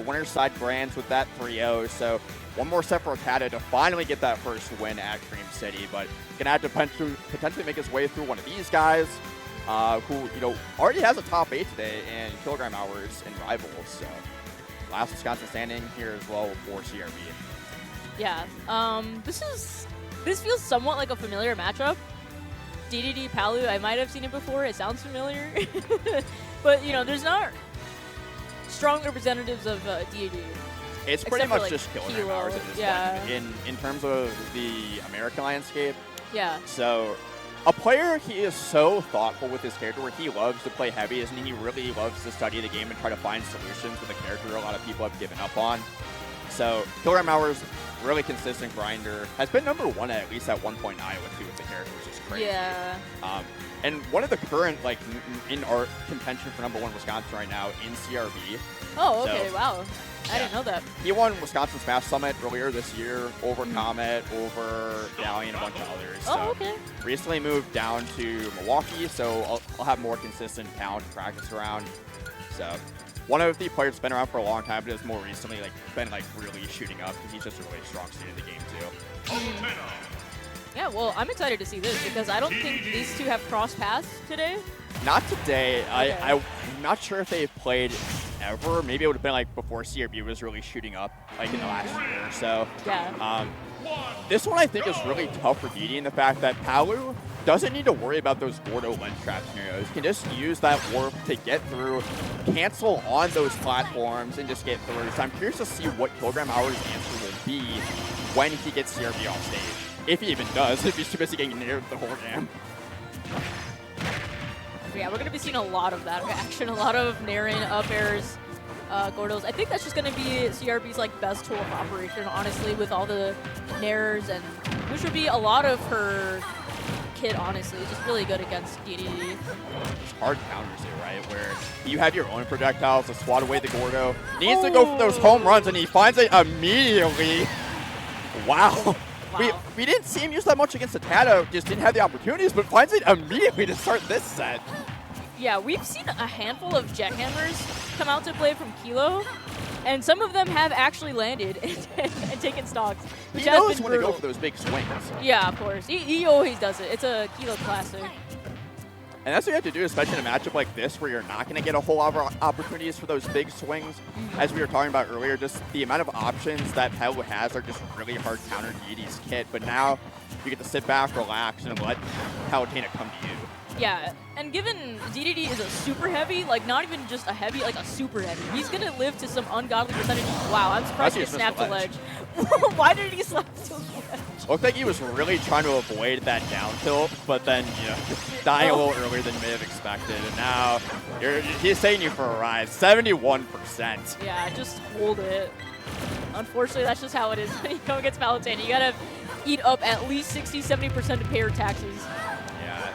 winner's side brands with that 3-0. So one more set for Okada to finally get that first win at Dream City, but gonna have to potentially make his way through one of these guys, who already has a top 8 today in KilogramHours and Rivals. So last Wisconsin standing here as well for CRB. Yeah, this feels somewhat like a familiar matchup. Dedede Palu, I might have seen it before. It sounds familiar, but there's not strong representatives of Dedede. It's pretty much for, just Kilo. KilogramHours at this point in terms of the American landscape. Yeah. So a player, he is so thoughtful with his character where he loves to play heavy, and he really loves to study the game and try to find solutions with a character a lot of people have given up on. So KilogramHours, really consistent grinder, has been #1 at least at one point in Iowa too with the character, which is crazy. Yeah. And one of the current in our contention for #1 Wisconsin right now in CRB. Oh, okay, wow. I didn't know that. He won Wisconsin Smash Summit earlier this year over Comet, over Dally, and a bunch of others. Oh, okay. Recently moved down to Milwaukee, so I'll have more consistent talent to practice around. So one of the players that's been around for a long time, but has more recently been really shooting up because he's just a really strong student of the game too. Yeah, well, I'm excited to see this because I don't think these two have crossed paths today. Not today. Okay. I'm not sure if they've played ever. Maybe it would have been before CRB was really shooting up, in the last year or so. Yeah. This one I think is really tough for Dedede in the fact that Palu doesn't need to worry about those Gordo lens trap scenarios. He can just use that warp to get through, cancel on those platforms, and just get through. So I'm curious to see what KilogramHours' answer will be when he gets CRB off stage. If he even does, if he's too busy getting near the whole game. Yeah, we're going to be seeing a lot of that action, a lot of Naren, up airs, Gordos. I think that's just going to be CRB's best tool of operation, honestly, with all the Nares, and which would be a lot of her kit, honestly. Just really good against Dedede. It's hard counters here, right? Where you have your own projectiles to swat away the Gordo. Needs to go for those home runs, and he finds it immediately. Wow. We didn't see him use that much against Okada, just didn't have the opportunities, but finds it immediately to start this set. Yeah, we've seen a handful of jet hammers come out to play from Kilo, and some of them have actually landed and taken stocks, which he has knows been when brutal. to go for those big swings. Yeah, of course. He always does it. It's a Kilo classic. And that's what you have to do, especially in a matchup like this where you're not going to get a whole lot of opportunities for those big swings. As we were talking about earlier, just the amount of options that Palu has are just really hard to counter Dedede's kit. But now you get to sit back, relax, and let Palutena come to you. Yeah, and given Dedede is a super heavy, not even just a heavy, a super heavy, he's going to live to some ungodly percentage. Wow, I'm surprised he snapped the ledge. Why did he slap the ledge? Looked like he was really trying to avoid that down tilt, but then, dying a little earlier than you may have expected. And now he's taking you for a ride. 71%. Yeah, just hold it. Unfortunately, that's just how it is when you go against Palutena. You got to eat up at least 60-70% to pay your taxes. Yeah,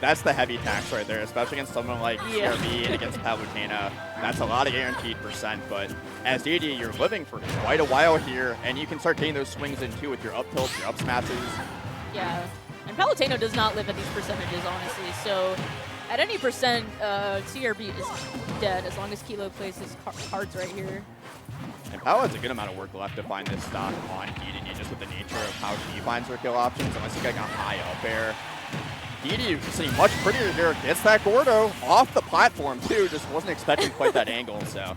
that's the heavy tax right there, especially against someone like CRB and against Palutena. That's a lot of guaranteed percent, but as Dedede, you're living for quite a while here, and you can start getting those swings in too with your up tilts, your up smashes. Yeah, and Palutena does not live at these percentages, honestly, so at any percent, CRB is dead as long as Kilo plays his cards right here. And Palu has a good amount of work left to find this stock on Dedede, just with the nature of how she finds her kill options, unless you got a high up air. Dedede sitting much prettier here, gets that Gordo off the platform too, just wasn't expecting quite that angle, so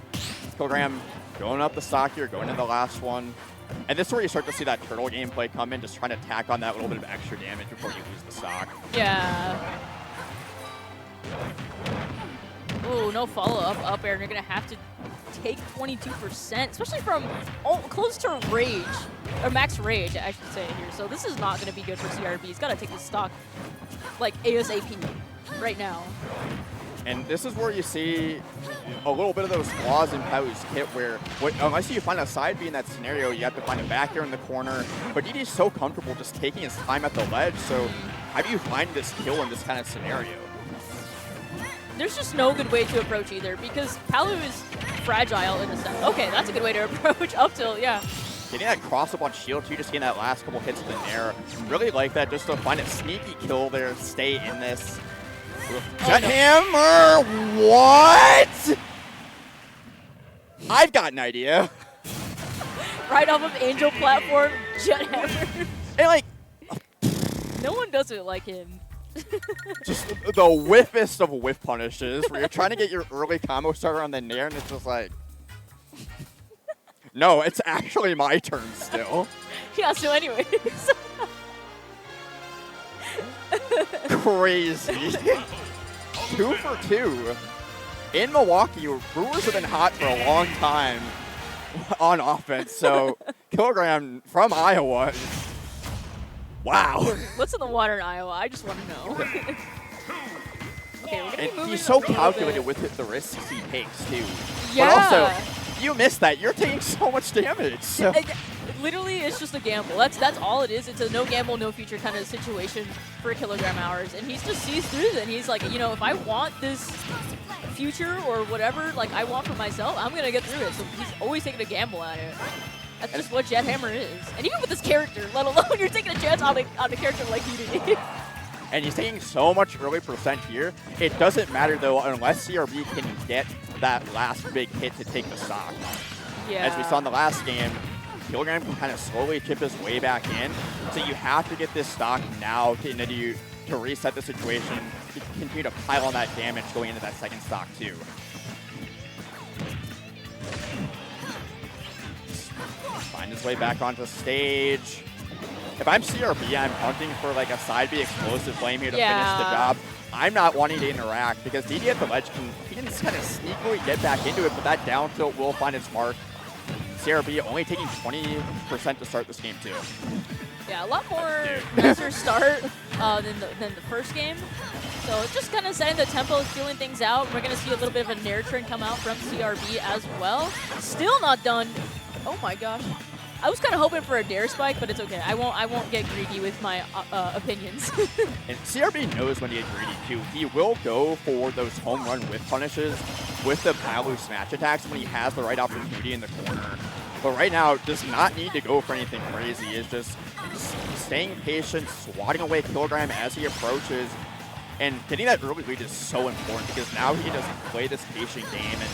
Kilogram going up the stock here, going into the last one. And this is where you start to see that turtle gameplay come in, just trying to tack on that little bit of extra damage before you lose the stock. Yeah. Ooh, no follow-up up air, and you're going to have to take 22%, especially from close to rage, or max rage, I should say here. So this is not going to be good for CRB. He's got to take this stock ASAP right now. And this is where you see a little bit of those flaws in Palu's kit where, unless you find a side B in that scenario, you have to find it back here in the corner. But Dedede's so comfortable just taking his time at the ledge, so how do you find this kill in this kind of scenario? There's just no good way to approach either, because Palu is fragile in a sense. Okay, that's a good way to approach up tilt, yeah. Getting that cross up on shield too, just getting that last couple hits in the air. Really like that, just to find a sneaky kill there, stay in this. Jet hammer, what? I've got an idea. Right off of Angel platform, jet hammer. And like, No one does it like him. just the whiffest of whiff punishes where you're trying to get your early combo starter on the Nair and it's just like, no, it's actually my turn still. Yeah, so anyways. Crazy. 2 for 2. In Milwaukee, Brewers have been hot for a long time on offense, so Kilogram from Iowa. Wow. What's in the water in Iowa? I just want to know. Okay, we're gonna be And moving he's a so little calculated bit. with the risks he takes, too. Yeah. But also, you missed that. You're taking so much damage. So. Literally, it's just a gamble. That's all it is. It's a no gamble, no future kind of situation for KilogramHours, and he just sees through it. And he's like, you know, if I want this future or whatever, like I want for myself, I'm gonna get through it. So he's always taking a gamble at it. That's just what Jet Hammer is. And even with this character, let alone you're taking a chance on the character like he did. And he's taking so much early percent here. It doesn't matter, though, unless CRB can get that last big hit to take the stock. Yeah. As we saw in the last game, Kilogram can kind of slowly chip his way back in. So you have to get this stock now to reset the situation, to continue to pile on that damage going into that second stock, too. Find his way back onto stage. If I'm CRB, I'm hunting for like a side B explosive flame here to finish the job. I'm not wanting to interact because Dedede at the ledge he can kind of sneakily get back into it, but that down tilt will find its mark. CRB only taking 20% to start this game too. Yeah, a lot more nicer start than the first game. So just kind of setting the tempo, feeling things out. We're going to see a little bit of a Nair trend come out from CRB as well. Still not done. Oh my gosh. I was kind of hoping for a Dare Spike, but it's okay. I won't get greedy with my opinions. And CRB knows when to get greedy too. He will go for those home run whiff punishes with the Palu smash attacks when he has the right opportunity in the corner. But right now, does not need to go for anything crazy. It's just staying patient, swatting away Kilogram as he approaches. And getting that early lead is so important because now he can just play this patient game and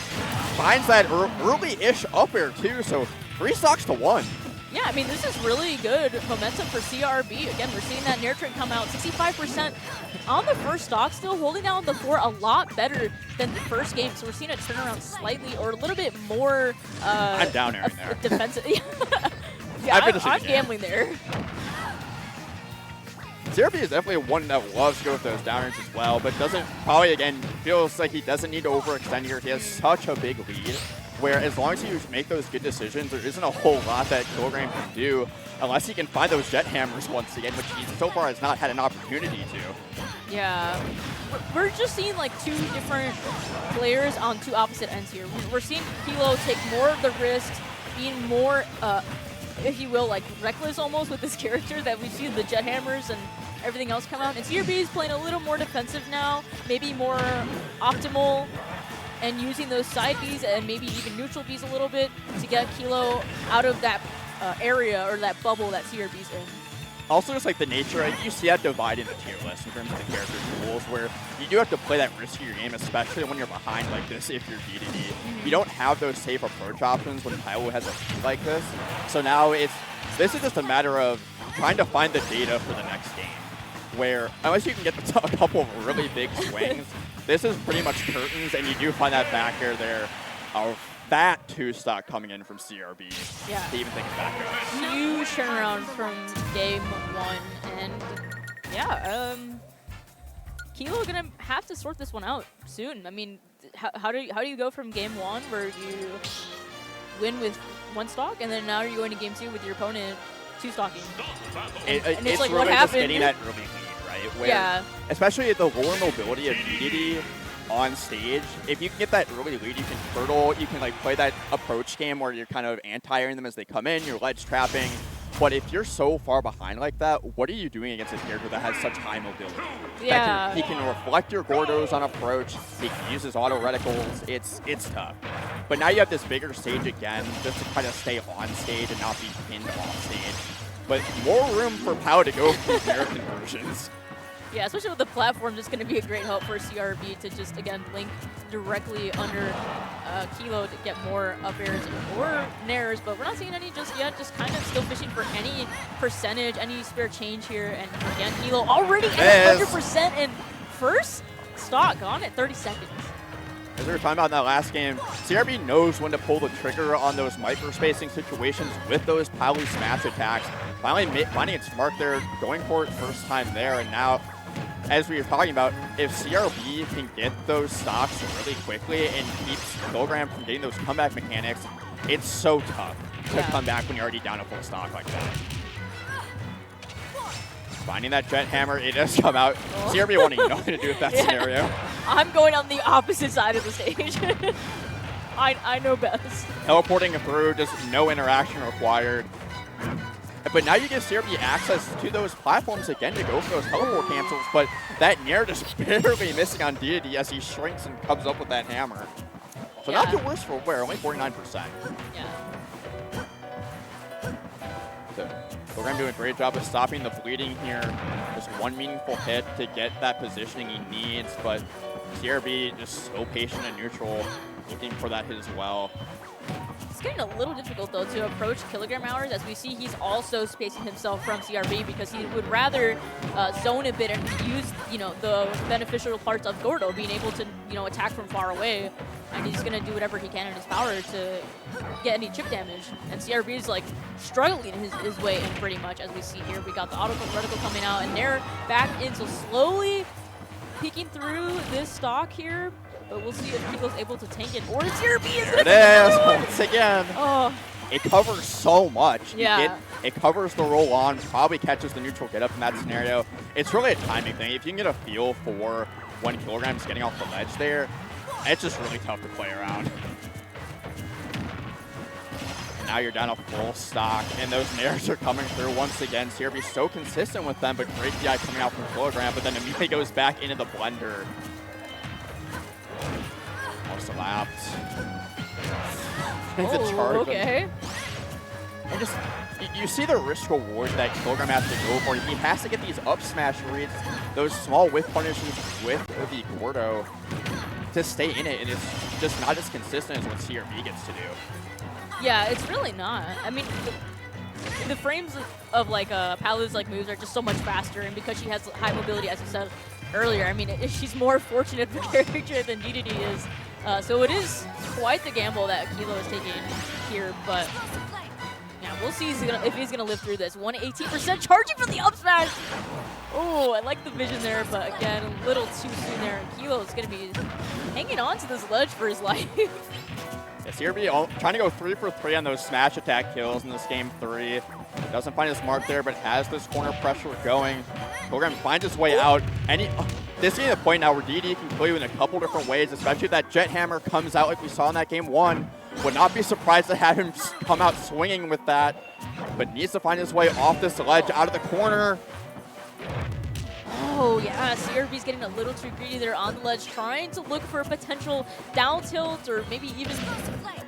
finds that early-ish up air too. So 3 stocks to 1. Yeah, I mean, this is really good momentum for CRB. Again, we're seeing that Nair trend come out 65% on the first stock, still holding down the 4 a lot better than the first game. So we're seeing it turn around slightly or a little bit more I'm down airing there. Defensive. Yeah, I'm gambling there. CRB is definitely one that loves to go with those downers as well, but doesn't probably, again, feels like he doesn't need to overextend here. He has such a big lead, where as long as you make those good decisions, there isn't a whole lot that Kilogram can do unless he can find those jet hammers once again, which he so far has not had an opportunity to. Yeah. We're just seeing like 2 different players on 2 opposite ends here. We're seeing Kilo take more of the risks, being more, if you will, like reckless almost with this character that we see the jet hammers and everything else come out. And CRB is playing a little more defensive now, maybe more optimal, and using those side Bs and maybe even neutral Bs a little bit to get Kilo out of that area or that bubble that CRB's in. Also, just like the nature, you see that divide in the tier list in terms of the character tools, where you do have to play that riskier game, especially when you're behind like this if you're Dedede. You don't have those safe approach options when Palu has a lead like this. So now this is just a matter of trying to find the data for the next game, where unless you can get a couple of really big swings, this is pretty much curtains, and you do find that back air there. That 2 stock coming in from CRB. Yeah. To even think of back air. Huge turnaround from game 1, and yeah, Kilo gonna have to sort this one out soon. I mean, how do you go from game 1 where you win with 1 stock, and then now you're going to game 2 with your opponent 2 stocking? And it's like, really what happened? Just getting that early lead, right? Where, yeah. Especially at the lower mobility of Dedede on stage, if you can get that early lead, you can turtle, you can like play that approach game where you're kind of anti-airing them as they come in, you're ledge trapping. But if you're so far behind like that, what are you doing against a character that has such high mobility? Yeah. He can reflect your Gordos on approach, he can use his auto reticles, it's tough. But now you have this bigger stage again, just to kind of stay on stage and not be pinned off stage. But more room for Pau to go for Nair conversions. Yeah, especially with the platform, just going to be a great help for CRB to just, again, link directly under Kilo to get more up airs or nairs, but we're not seeing any just yet, just kind of still fishing for any percentage, any spare change here, and again, Kilo already at 100% and first stock on at 30 seconds. As we were talking about in that last game, CRB knows when to pull the trigger on those micro-spacing situations with those Palu smash attacks. Finally finding it smart there, going for it first time there, and now, as we were talking about, if CRB can get those stocks really quickly and keeps Kilogram from getting those comeback mechanics, it's so tough to come back when you're already down a full stock like that. Finding that Jet Hammer, it does come out. CRB wanting nothing to do with that scenario. I'm going on the opposite side of the stage. I know best. Teleporting through, just no interaction required. But now you give CRB access to those platforms again to go for those teleport cancels, but that Nair just barely missing on Dedede as he shrinks and comes up with that hammer. So not the worst for wear, only 49%. Yeah. So Kilogram doing a great job of stopping the bleeding here. Just one meaningful hit to get that positioning he needs, but CRB just so patient and neutral, looking for that hit as well. It's getting a little difficult, though, to approach KilogramHours, as we see he's also spacing himself from CRB because he would rather zone a bit and use, the beneficial parts of Gordo, being able to, attack from far away. And he's going to do whatever he can in his power to get any chip damage. And CRB is, struggling his way in pretty much, as we see here. We got the auto vertical coming out, and they're back in, so slowly peeking through this stock here. But we'll see if Kiko's able to tank it, or CRB is it is, once again. Oh. It covers so much. Yeah. It covers the roll on, probably catches the neutral get up in that scenario. It's really a timing thing. If you can get a feel for when Kilogram's getting off the ledge there, it's just really tough to play around. Now you're down a full stock, and those nairs are coming through once again. CRB so consistent with them, but great DI coming out from Kilogram, but then immediately goes back into the blender. Almost elapsed. It's a charge. Okay. And just, you see the risk reward that Kilogram has to go for. He has to get these up smash reads, those small whiff punishes with the Gordo to stay in it, and it's just not as consistent as what CRB gets to do. Yeah, it's really not. I mean, the frames of Palu's moves are just so much faster, and because she has high mobility, as you said earlier, I mean, she's more fortunate for character than Dedede is. So it is quite the gamble that Kilo is taking here, but yeah, we'll see if he's gonna live through this. 118% charging for the up smash. Oh, I like the vision there, but again, a little too soon there. Kilo is gonna be hanging on to this ledge for his life. Yeah, CRB trying to go 3 for 3 on those smash attack kills in this game 3. Doesn't find his mark there, but has this corner pressure going. Kilogram finds his way out, and this is the point now where Dedede can play in a couple different ways, especially if that Jet Hammer comes out like we saw in that game 1. Would not be surprised to have him come out swinging with that, but needs to find his way off this ledge, out of the corner. Oh, yeah, CRB's getting a little too greedy there on the ledge, trying to look for a potential down tilt or maybe even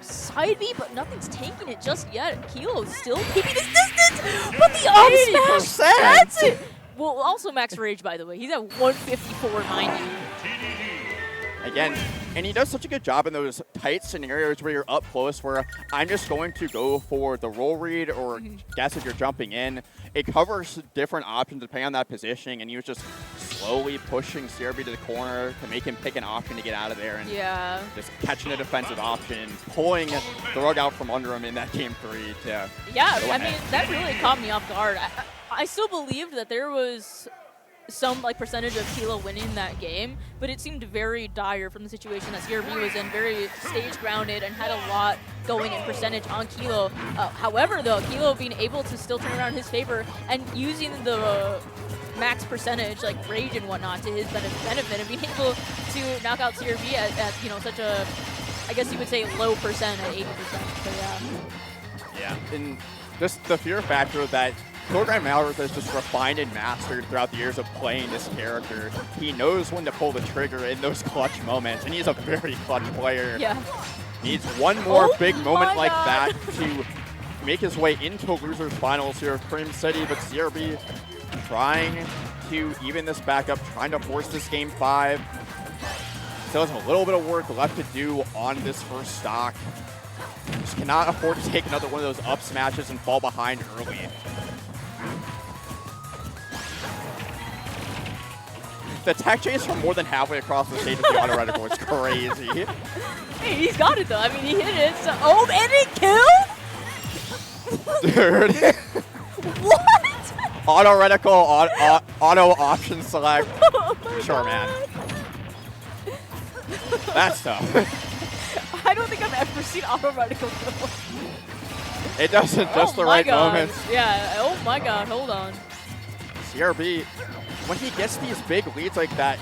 side B, but nothing's tanking it just yet. Kilo is still keeping his distance, but the up smash, that's it! Well, also max rage, by the way. He's at 154.90. Again, and he does such a good job in those tight scenarios where you're up close, where I'm just going to go for the roll read or guess if you're jumping in. It covers different options depending on that positioning, and he was just slowly pushing CRB to the corner to make him pick an option to get out of there, and just catching a defensive option, pulling the rug out from under him in that game 3 to I mean, that really caught me off guard. I still believed that there was some percentage of Kilo winning that game, but it seemed very dire from the situation that CRB was in, very stage grounded and had a lot going in percentage on Kilo. However, though, Kilo being able to still turn around his favor and using the max percentage, rage and whatnot, to his benefit, and being able to knock out CRB at such a, I guess you would say, low percent at 80%. So yeah, and just the fear factor that KilogramHours has just refined and mastered throughout the years of playing this character. He knows when to pull the trigger in those clutch moments, and he's a very clutch player. Yeah. Needs one more big moment like that to make his way into losers finals here at Frame City, but CRB trying to even this back up, trying to force this game 5. Still has a little bit of work left to do on this first stock. Just cannot afford to take another one of those up smashes and fall behind early. The tech chase from more than halfway across the stage with the auto reticle is crazy. Hey, he's got it though. I mean, he hit it. So, oh, and it killed? Dude. What? Auto reticle, auto option select. Oh sure, God. man. That's tough. I don't think I've ever seen auto reticle kill. It doesn't just the right moments. Yeah, oh my God, hold on. CRB, when he gets these big leads like that,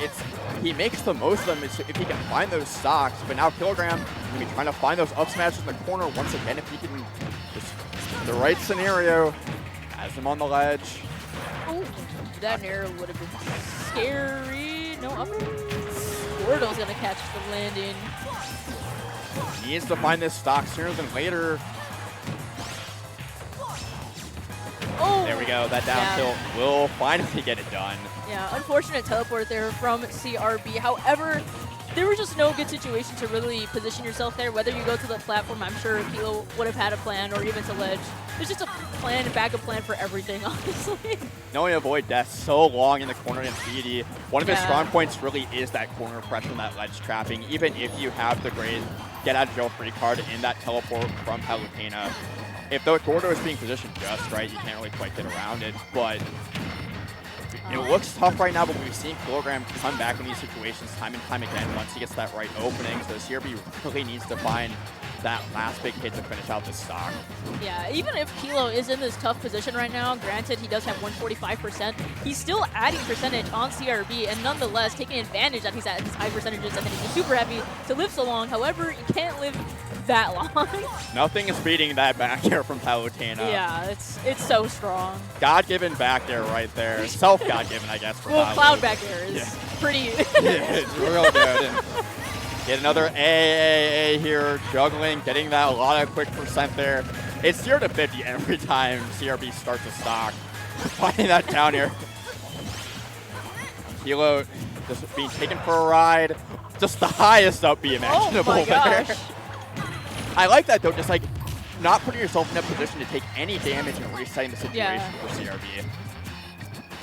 he makes the most of them if he can find those stocks. But now Kilogram will be trying to find those up smashes in the corner once again if he can just the right scenario. Has him on the ledge. Oh, that arrow would have been scary. No up. Squirtle's gonna catch the landing. He needs to find this stock sooner than later. Oh, There we go. That down tilt will finally get it done. yeah, unfortunate teleport there from CRB. However, there was just no good situation to really position yourself there. Whether you go to the platform, I'm sure Kilo would have had a plan, or even to ledge. There's just a plan, a backup plan for everything, honestly. Knowing to avoid death so long in the corner against Dedede, one of his Yeah. strong points really is that corner pressure and that ledge trapping. Even if you have the great get out of jail free card in that teleport from Palutena, if the Gordo is being positioned just right, you can't really quite get around it. But it looks tough right now, but we've seen Kilogram come back in these situations time and time again once he gets that right opening. So CRB really needs to find that last big hit to finish out this stock. Yeah, even if Kilo is in this tough position right now, granted he does have 145%, he's still adding percentage on CRB and nonetheless taking advantage that he's at his high percentages and hitting the super heavy to live so long. However, he can't live that long. Nothing is beating that back air from Palutena. Yeah, it's so strong. God-given back air right there. Self-God-given, I guess, for Well, Palu. Cloud back air is pretty... Yeah, it's real good. And get another AAA here, juggling, getting that a lot of quick percent there. It's 0 to 50 every time CRB starts a stock. Finding that down here. Kilo just being taken for a ride. Just the highest up B imaginable Oh my there. gosh. I like that though, just like not putting yourself in a position to take any damage and resetting the situation Yeah. for CRB.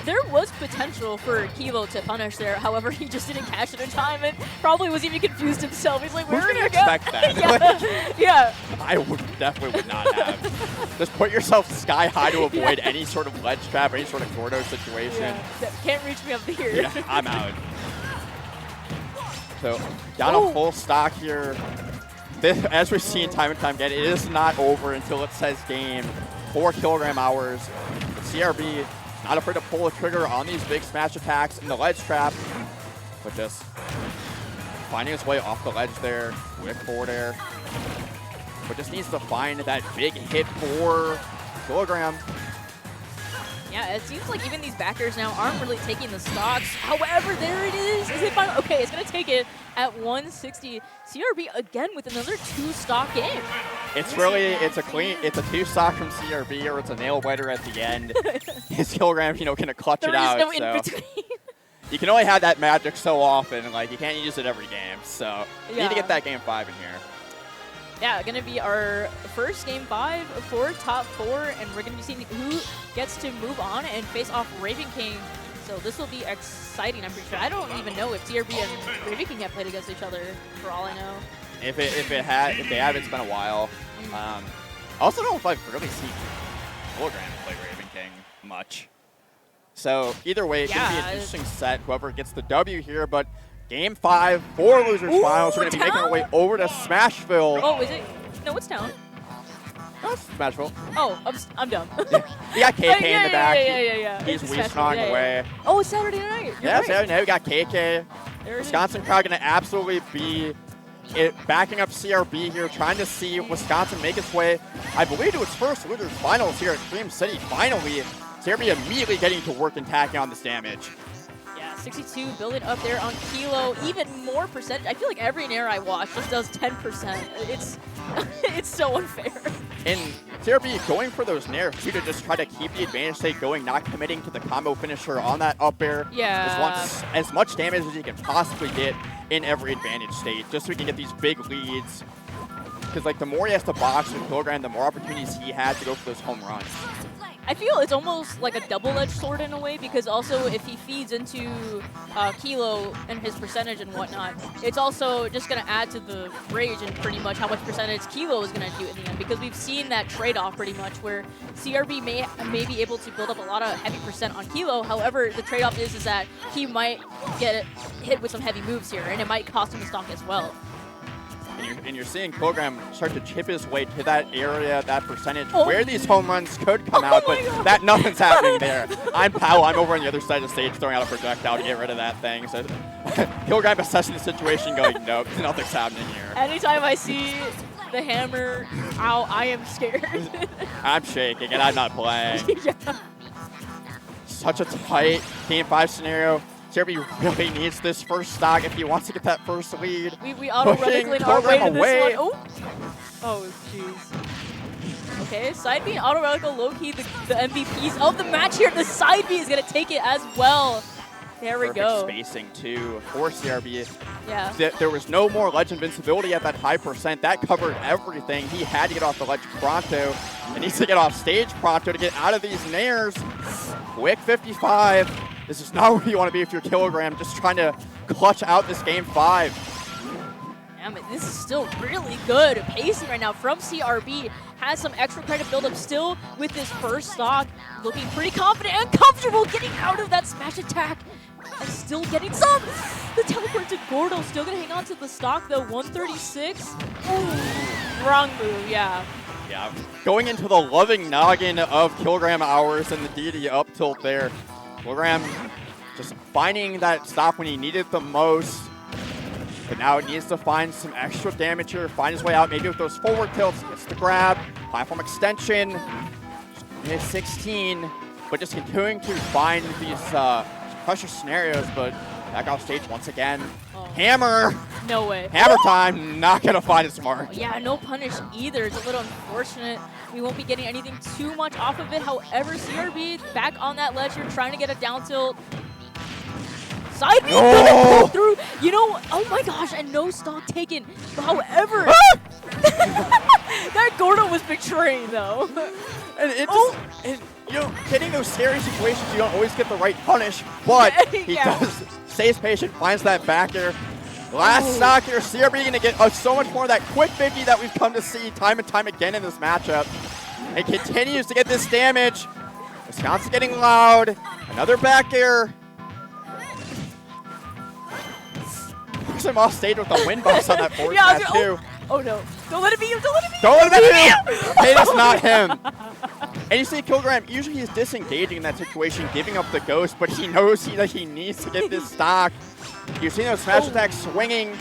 There was potential for Kilo to punish there. However, he just didn't catch it in time and probably was even confused himself. He's like, where Who's are gonna you going? expect that? yeah. I definitely would not have. Just put yourself sky high to avoid any sort of ledge trap, any sort of Gordo situation. Yeah. Can't reach me up here. Yeah, I'm out. So, down a full stock here. This, as we've seen time and time again, it is not over until it says game. 4 KilogramHours. CRB not afraid to pull the trigger on these big smash attacks in the ledge trap, but just finding his way off the ledge there with forward air. But just needs to find that big hit for Kilogram. Yeah, it seems like even these backers now aren't really taking the stocks. However, there it is. Is it final? Okay, it's going to take it at 160. CRB again with another 2-stock game. It's really, it's a 2-stock from CRB, or it's a nail biter at the end. His Kilogram, gonna clutch There it out. is no So in between. you can only have that magic so often. Like, you can't use it every game. So you need Yeah. to get that game 5 in here. Yeah, going to be our first game 5 for top 4, and we're going to be seeing who gets to move on and face off Raven King. So this will be exciting, I'm pretty sure. I don't even know if CRB and Raven King have played against each other, for all I know. If they have, it's been a while. I also don't know if I've really seen Kilogram play Raven King much. So either way, it could be an interesting set. Whoever gets the W here, but game 5 for losers finals. We're gonna be making our way over to Smashville. Oh, is it? No, it's Town. That's Smashville. Oh, I'm dumb. We got KK in the back. Yeah. He's It's weasling away. Oh, it's Saturday night. You're Yeah, right. Saturday night we got KK. There it is. Wisconsin crowd gonna absolutely be backing up CRB here, trying to see Wisconsin make its way, I believe, to its first losers finals here at Dream City. Finally, CRB immediately getting to work and tacking on this damage. Yeah, 62 building up there on Kilo. Even more percentage. I feel like every Nair I watch just does 10%. It's it's so unfair. And CRB going for those nairs too to just try to keep the advantage state going, not committing to the combo finisher on that up air. Yeah. Just wants as much damage as he can possibly get in every advantage state, just so he can get these big leads. Because like the more he has to box with Kilogram, the more opportunities he has to go for those home runs. I feel it's almost like a double-edged sword in a way, because also if he feeds into Kilo and his percentage and whatnot, it's also just going to add to the rage and pretty much how much percentage Kilo is going to do in the end, because we've seen that trade-off pretty much where CRB may be able to build up a lot of heavy percent on Kilo. However, the trade-off is that he might get hit with some heavy moves here, and it might cost him the stock as well. And you're seeing Kilogram start to chip his way to that area, that percentage, where these home runs could come out, but nothing's happening there. I'm Powell. I'm over on the other side of the stage throwing out a projectile to get rid of that thing. So Kilogram assessing the situation, going, nope, nothing's happening here. Anytime I see the hammer out, I am scared. I'm shaking, and I'm not playing. Yeah. Such a tight Game 5 scenario. CRB really needs this first stock if he wants to get that first lead. We auto-reticling our way to this one. Oh, jeez. Okay, side B auto-reticle low-key the MVPs of the match here. The side B is going to take it as well. There we go. Perfect spacing, too, for CRB. Yeah. There was no more ledge invincibility at that high percent. That covered everything. He had to get off the ledge pronto. And needs to get off stage pronto to get out of these nairs. Quick 55. This is not where you want to be if you're Kilogram, just trying to clutch out this Game 5. Damn it, this is still really good pacing right now from CRB. Has some extra credit buildup still with this first stock. Looking pretty confident and comfortable getting out of that smash attack. And still getting some. The teleport to Gordo still going to hang on to the stock though. 136. Ooh, wrong move, yeah. Yeah, going into the loving noggin of KilogramHours and the Dedede up tilt there. Kilogram just finding that stop when he needed the most. But now it needs to find some extra damage here, find his way out, maybe with those forward tilts, gets the grab, platform extension, hit 16, but just continuing to find these pressure scenarios, but back off stage once again. Oh. Hammer! No way. Hammer time, not gonna find it smart. Yeah, no punish either. It's a little unfortunate. We won't be getting anything too much off of it. However, CRB back on that ledge here, trying to get a down tilt. Side B gonna pull through. You know, oh my gosh, and no stock taken. However, that Gordo was betraying though. And it just, and, you know, getting those scary situations, you don't always get the right punish, but he does, stays patient, finds that back air. Last stock here, CRB gonna get so much more of that quick 50 that we've come to see time and time again in this matchup. And continues to get this damage. Wisconsin getting loud. Another back air. Puts him off stage with a wind box on that forward smash too. Oh no. Don't let it be you, don't let it be you. Don't let it be you. It is not him. And you see Kilogram, usually he's disengaging in that situation, giving up the ghost, but he knows that he needs to get this stock. You've seen those smash attacks swinging.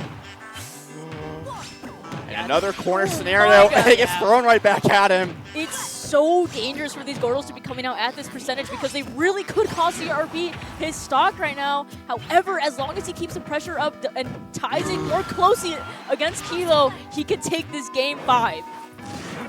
And another corner scenario, and it gets thrown right back at him. It's so dangerous for these Gordos to be coming out at this percentage because they really could cost CRB his stock right now. However, as long as he keeps the pressure up and ties it more closely against Kilo, he can take this Game 5.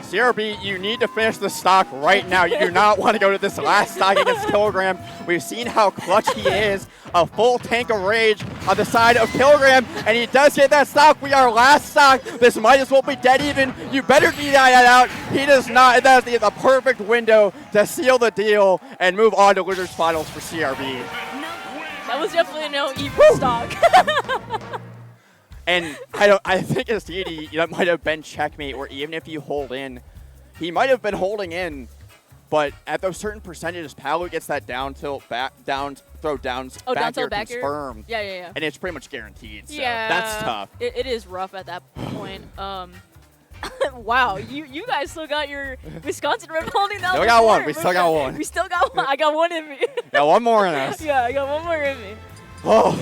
CRB, you need to finish the stock right now. You do not want to go to this last stock against Kilogram. We've seen how clutch he is. A full tank of rage on the side of Kilogram, and he does get that stock. We are last stock. This might as well be dead even. You better be that out. He does not. That is the perfect window to seal the deal and move on to losers finals for CRB. That was definitely no even stock. And I think his Dedede, that might have been checkmate, where even if you hold in, he might have been holding in, but at those certain percentages, Palu gets that down tilt, throw downs, back air confirmed. Yeah. And it's pretty much guaranteed, so yeah, that's tough. It is rough at that point. Wow, you guys still got your Wisconsin Red holding that. Still got one. We still got one. We still got one. I got one in me. Got one more in us. Yeah, I got one more in me. Oh.